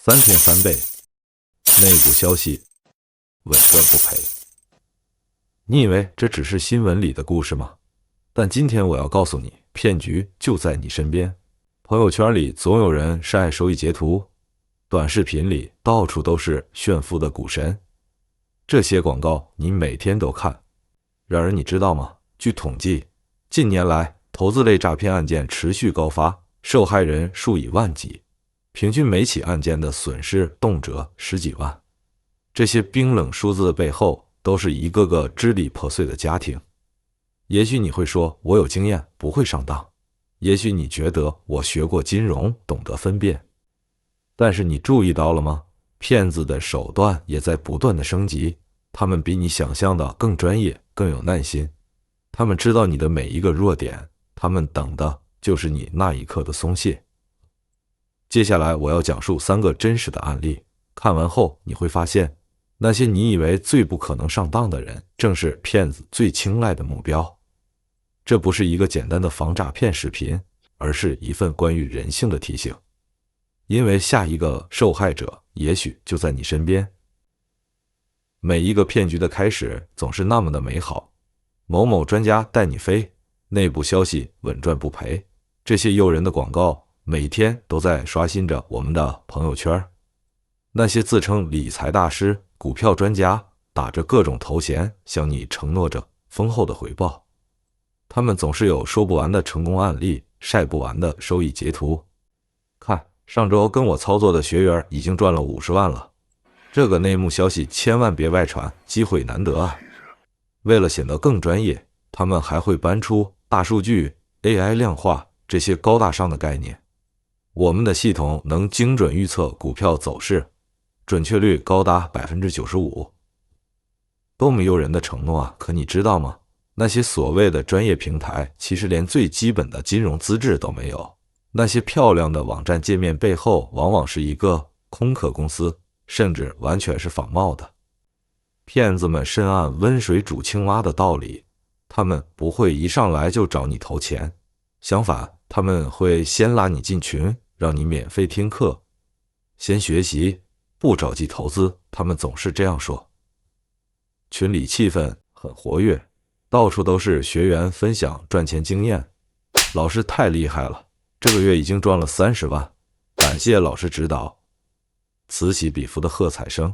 3天翻倍，内部消息，稳赚不赔。你以为这只是新闻里的故事吗？但今天我要告诉你，骗局就在你身边。朋友圈里总有人晒收益截图，短视频里到处都是炫富的股神。这些广告你每天都看。然而你知道吗？据统计，近年来投资类诈骗案件持续高发，受害人数以万计，平均每起案件的损失动辄十几万。这些冰冷数字的背后，都是一个个支离破碎的家庭。也许你会说，我有经验，不会上当。也许你觉得我学过金融，懂得分辨。但是你注意到了吗？骗子的手段也在不断的升级，他们比你想象的更专业，更有耐心。他们知道你的每一个弱点，他们等的就是你那一刻的松懈。接下来我要讲述3个真实的案例，看完后你会发现，那些你以为最不可能上当的人，正是骗子最青睐的目标。这不是一个简单的防诈骗视频，而是一份关于人性的提醒。因为下一个受害者也许就在你身边。每一个骗局的开始总是那么的美好，某某专家带你飞，内部消息稳赚不赔，这些诱人的广告每天都在刷新着我们的朋友圈。那些自称理财大师、股票专家，打着各种头衔向你承诺着丰厚的回报。他们总是有说不完的成功案例，晒不完的收益截图。看，上周跟我操作的学员已经赚了50万了。这个内幕消息千万别外传，机会难得啊！为了显得更专业，他们还会搬出大数据、AI 量化这些高大上的概念。我们的系统能精准预测股票走势，准确率高达 95%。多么诱人的承诺啊！可你知道吗？那些所谓的专业平台，其实连最基本的金融资质都没有。那些漂亮的网站界面背后，往往是一个空壳公司，甚至完全是仿冒的。骗子们深谙温水煮青蛙的道理，他们不会一上来就找你投钱，相反，他们会先拉你进群，让你免费听课，先学习，不着急投资，他们总是这样说。群里气氛很活跃，到处都是学员分享赚钱经验。老师太厉害了，这个月已经赚了30万，感谢老师指导。此起彼伏的喝彩声，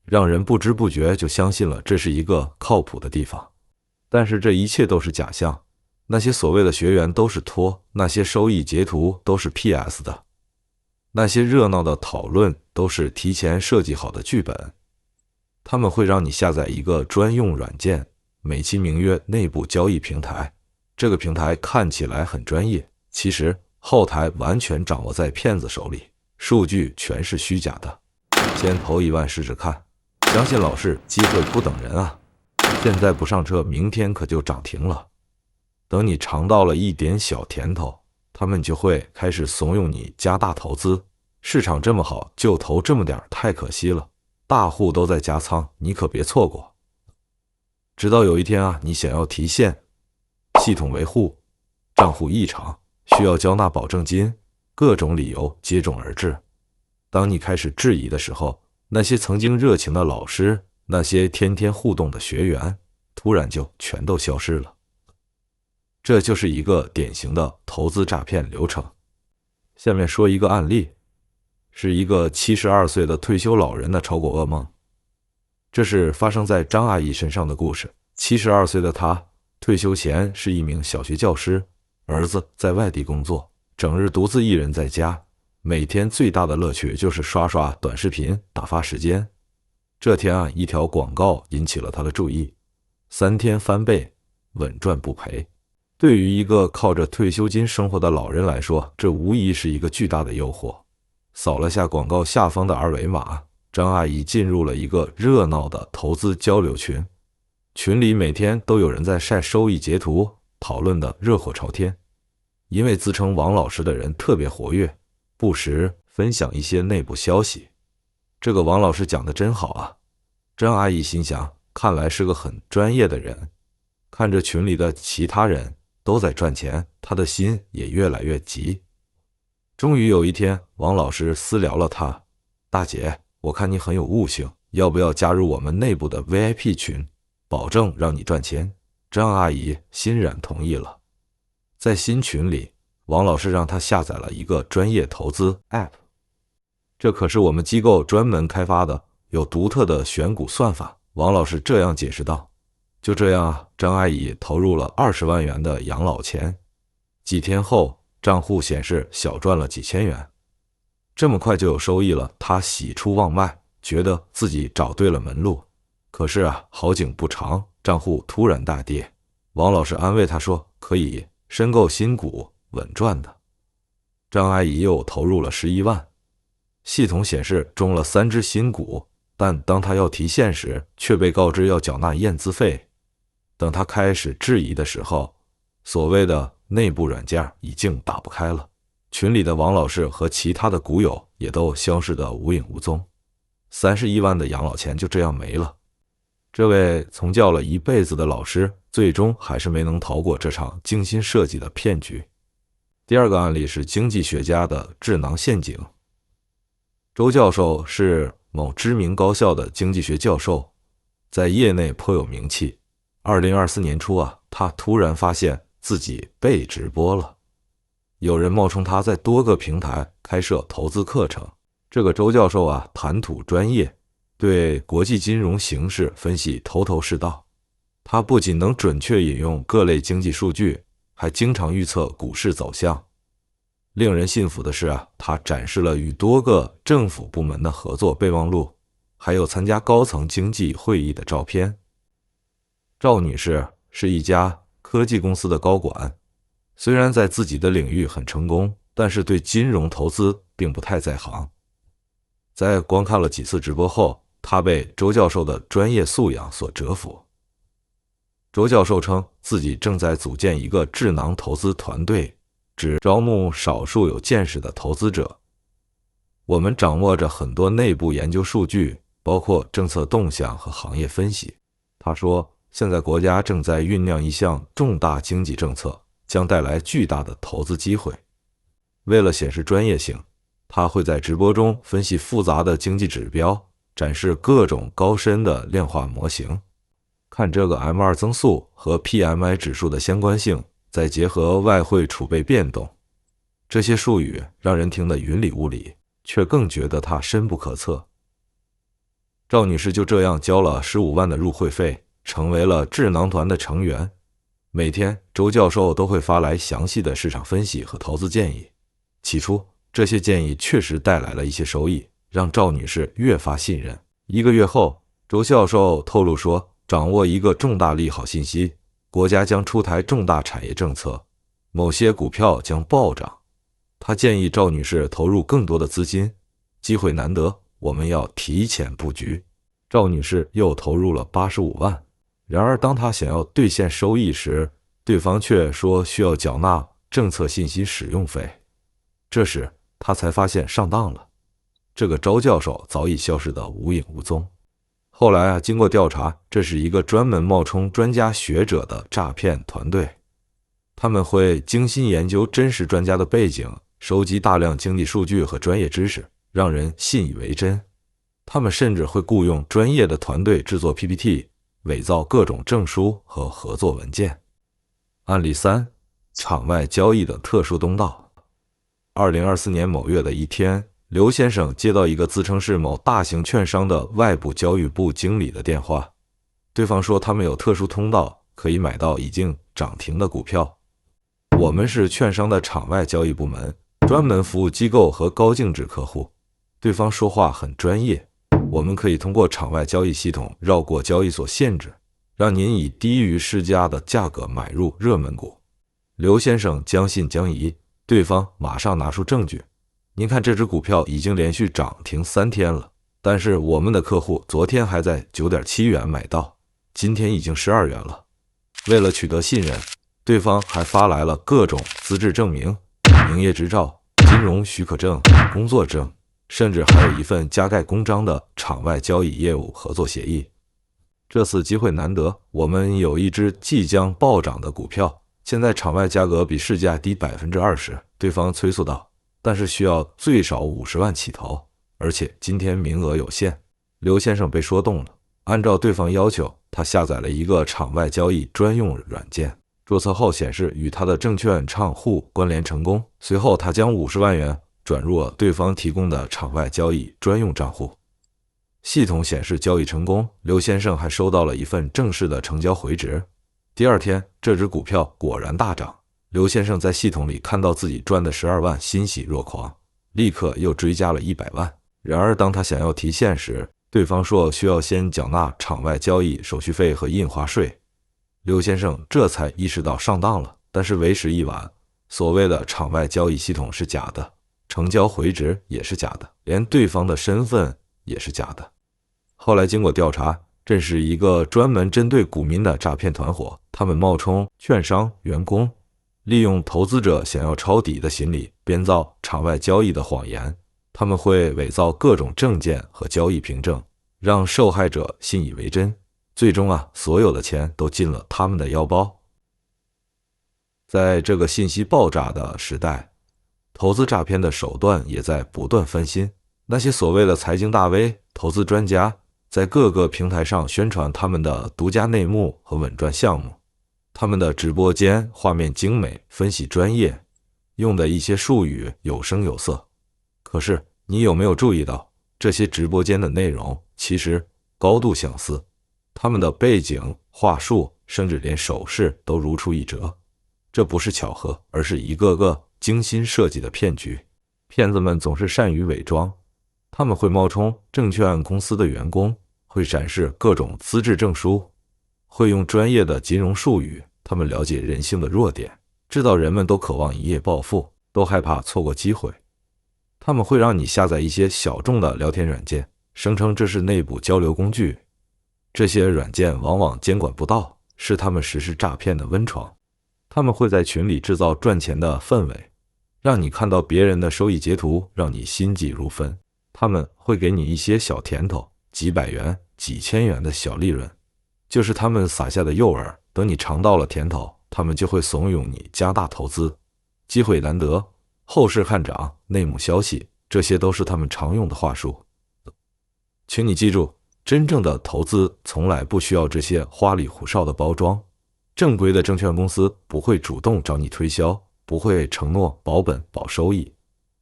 让人不知不觉就相信了这是一个靠谱的地方。但是这一切都是假象，那些所谓的学员都是托，那些收益截图都是 PS 的，那些热闹的讨论都是提前设计好的剧本。他们会让你下载一个专用软件，美其名曰内部交易平台，这个平台看起来很专业，其实后台完全掌握在骗子手里，数据全是虚假的。先投1万试试看，相信老师，机会不等人啊！现在不上车，明天可就涨停了。等你尝到了一点小甜头，他们就会开始怂恿你加大投资。市场这么好，就投这么点太可惜了，大户都在加仓，你可别错过。直到有一天啊，你想要提现，系统维护，账户异常，需要交纳保证金，各种理由接踵而至。当你开始质疑的时候，那些曾经热情的老师，那些天天互动的学员，突然就全都消失了。这就是一个典型的投资诈骗流程。下面说一个案例，是一个72岁的退休老人的炒股噩梦。这是发生在张阿姨身上的故事。72岁的她，退休前是一名小学教师，儿子在外地工作，整日独自一人在家，每天最大的乐趣就是刷刷短视频打发时间。这天啊，一条广告引起了他的注意，3天翻倍，稳赚不赔。对于一个靠着退休金生活的老人来说，这无疑是一个巨大的诱惑。扫了下广告下方的二维码，张阿姨进入了一个热闹的投资交流群，群里每天都有人在晒收益截图，讨论的热火朝天。一位自称王老师的人特别活跃，不时分享一些内部消息。这个王老师讲的真好啊，张阿姨心想，看来是个很专业的人。看着群里的其他人都在赚钱，她的心也越来越急。终于有一天，王老师私聊了他，大姐，我看你很有悟性，要不要加入我们内部的 VIP 群，保证让你赚钱？张阿姨欣然同意了。在新群里，王老师让她下载了一个专业投资 App， 这可是我们机构专门开发的，有独特的选股算法。王老师这样解释道。就这样，张阿姨投入了20万元的养老钱，几天后，账户显示小赚了几千元。这么快就有收益了，她喜出望外，觉得自己找对了门路。可是好景不长，账户突然大跌。王老师安慰她说，可以申购新股，稳赚的。张阿姨又投入了11万，系统显示中了3只新股，但当她要提现时，却被告知要缴纳验资费。等她开始质疑的时候，所谓的内部软件已经打不开了。群里的王老师和其他的股友也都消失得无影无踪，31万的养老钱就这样没了。这位从教了一辈子的老师，最终还是没能逃过这场精心设计的骗局。第二个案例是经济学家的智囊陷阱。周教授是某知名高校的经济学教授，在业内颇有名气。2024年初他突然发现自己被直播了，有人冒充他在多个平台开设投资课程。这个周教授谈吐专业，对国际金融形势分析头头是道。他不仅能准确引用各类经济数据，还经常预测股市走向。令人信服的是他展示了与多个政府部门的合作备忘录，还有参加高层经济会议的照片。赵女士是一家科技公司的高管，虽然在自己的领域很成功，但是对金融投资并不太在行。在观看了几次直播后，她被周教授的专业素养所折服。周教授称自己正在组建一个智囊投资团队，只招募少数有见识的投资者。我们掌握着很多内部研究数据，包括政策动向和行业分析。他说，现在国家正在酝酿一项重大经济政策，将带来巨大的投资机会。为了显示专业性，他会在直播中分析复杂的经济指标，展示各种高深的量化模型，看这个 M2 增速和 PMI 指数的相关性，再结合外汇储备变动。这些术语让人听得云里雾里，却更觉得它深不可测。赵女士就这样交了15万的入会费，成为了智囊团的成员。每天周教授都会发来详细的市场分析和投资建议。起初这些建议确实带来了一些收益，让赵女士越发信任。1个月后，周教授透露说，掌握一个重大利好信息，国家将出台重大产业政策，某些股票将暴涨。他建议赵女士投入更多的资金，机会难得，我们要提前布局。赵女士又投入了85万。然而当她想要兑现收益时，对方却说需要缴纳政策信息使用费。这时她才发现上当了，这个周教授早已消失得无影无踪。后来经过调查，这是一个专门冒充专家学者的诈骗团队。他们会精心研究真实专家的背景，收集大量经济数据和专业知识，让人信以为真。他们甚至会雇佣专业的团队制作 PPT， 伪造各种证书和合作文件。案例3，场外交易的特殊通道。2024年某月的一天，刘先生接到一个自称是某大型券商的外部交易部经理的电话，对方说他们有特殊通道，可以买到已经涨停的股票。我们是券商的场外交易部门，专门服务机构和高净值客户。对方说话很专业，我们可以通过场外交易系统绕过交易所限制，让您以低于市价的价格买入热门股。刘先生将信将疑，对方马上拿出证据。您看，这只股票已经连续涨停3天了，但是我们的客户昨天还在 9.7 元买到，今天已经12元了。为了取得信任，对方还发来了各种资质证明、营业执照、金融许可证、工作证，甚至还有一份加盖公章的场外交易业务合作协议。这次机会难得，我们有一只即将暴涨的股票，现在场外价格比市价低 20%， 对方催促道，但是需要最少50万起投，而且今天名额有限。刘先生被说动了，按照对方要求，他下载了一个场外交易专用软件，注册后显示与他的证券账户关联成功。随后他将50万元转入了对方提供的场外交易专用账户，系统显示交易成功。刘先生还收到了一份正式的成交回执。第二天，这只股票果然大涨，刘先生在系统里看到自己赚的12万，欣喜若狂，立刻又追加了100万。然而当他想要提现时，对方说需要先缴纳场外交易手续费和印花税。刘先生这才意识到上当了，但是为时已晚。所谓的场外交易系统是假的，成交回执也是假的，连对方的身份也是假的。后来经过调查，这是一个专门针对股民的诈骗团伙，他们冒充券商员工，利用投资者想要抄底的心理，编造场外交易的谎言。他们会伪造各种证件和交易凭证，让受害者信以为真，最终所有的钱都进了他们的腰包。在这个信息爆炸的时代，投资诈骗的手段也在不断翻新。那些所谓的财经大 V、投资专家在各个平台上宣传他们的独家内幕和稳赚项目，他们的直播间画面精美，分析专业，用的一些术语有声有色。可是你有没有注意到，这些直播间的内容其实高度相似，他们的背景、话术，甚至连手势都如出一辙。这不是巧合，而是一个个精心设计的骗局。骗子们总是善于伪装，他们会冒充证券公司的员工，会展示各种资质证书，会用专业的金融术语。他们了解人性的弱点，知道人们都渴望一夜暴富，都害怕错过机会。他们会让你下载一些小众的聊天软件，声称这是内部交流工具。这些软件往往监管不到，是他们实施诈骗的温床。他们会在群里制造赚钱的氛围，让你看到别人的收益截图，让你心急如焚。他们会给你一些小甜头，几百元、几千元的小利润，就是他们撒下的诱饵。等你尝到了甜头，他们就会怂恿你加大投资。机会难得，后市看涨，内幕消息，这些都是他们常用的话术。请你记住，真正的投资从来不需要这些花里胡哨的包装。正规的证券公司不会主动找你推销，不会承诺保本保收益，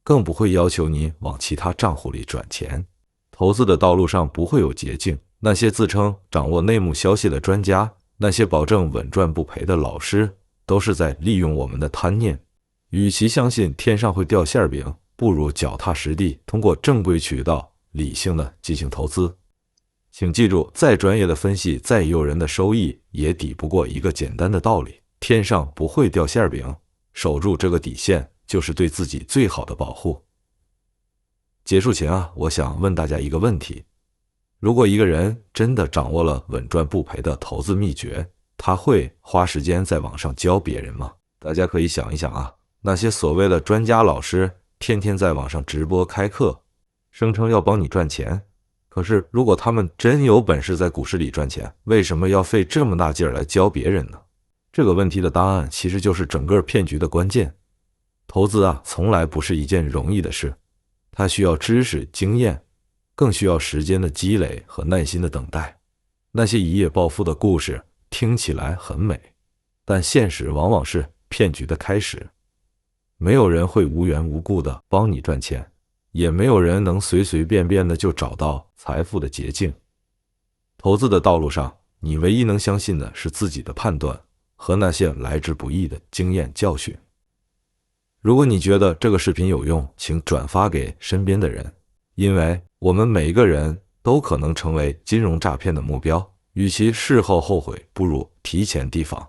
更不会要求你往其他账户里转钱。投资的道路上不会有捷径，那些自称掌握内幕消息的专家，那些保证稳赚不赔的老师，都是在利用我们的贪念。与其相信天上会掉馅饼，不如脚踏实地，通过正规渠道理性的进行投资。请记住，再专业的分析，再诱人的收益，也抵不过一个简单的道理：天上不会掉馅饼。守住这个底线，就是对自己最好的保护。结束前我想问大家一个问题：如果一个人真的掌握了稳赚不赔的投资秘诀，他会花时间在网上教别人吗？大家可以想一想那些所谓的专家老师，天天在网上直播开课，声称要帮你赚钱。可是如果他们真有本事在股市里赚钱，为什么要费这么大劲儿来教别人呢？这个问题的答案其实就是整个骗局的关键。投资从来不是一件容易的事，它需要知识、经验，更需要时间的积累和耐心的等待。那些一夜暴富的故事听起来很美，但现实往往是骗局的开始。没有人会无缘无故的帮你赚钱，也没有人能随随便便的就找到财富的捷径。投资的道路上，你唯一能相信的是自己的判断和那些来之不易的经验教训。如果你觉得这个视频有用，请转发给身边的人，因为我们每个人都可能成为金融诈骗的目标。与其事后后悔，不如提前提防。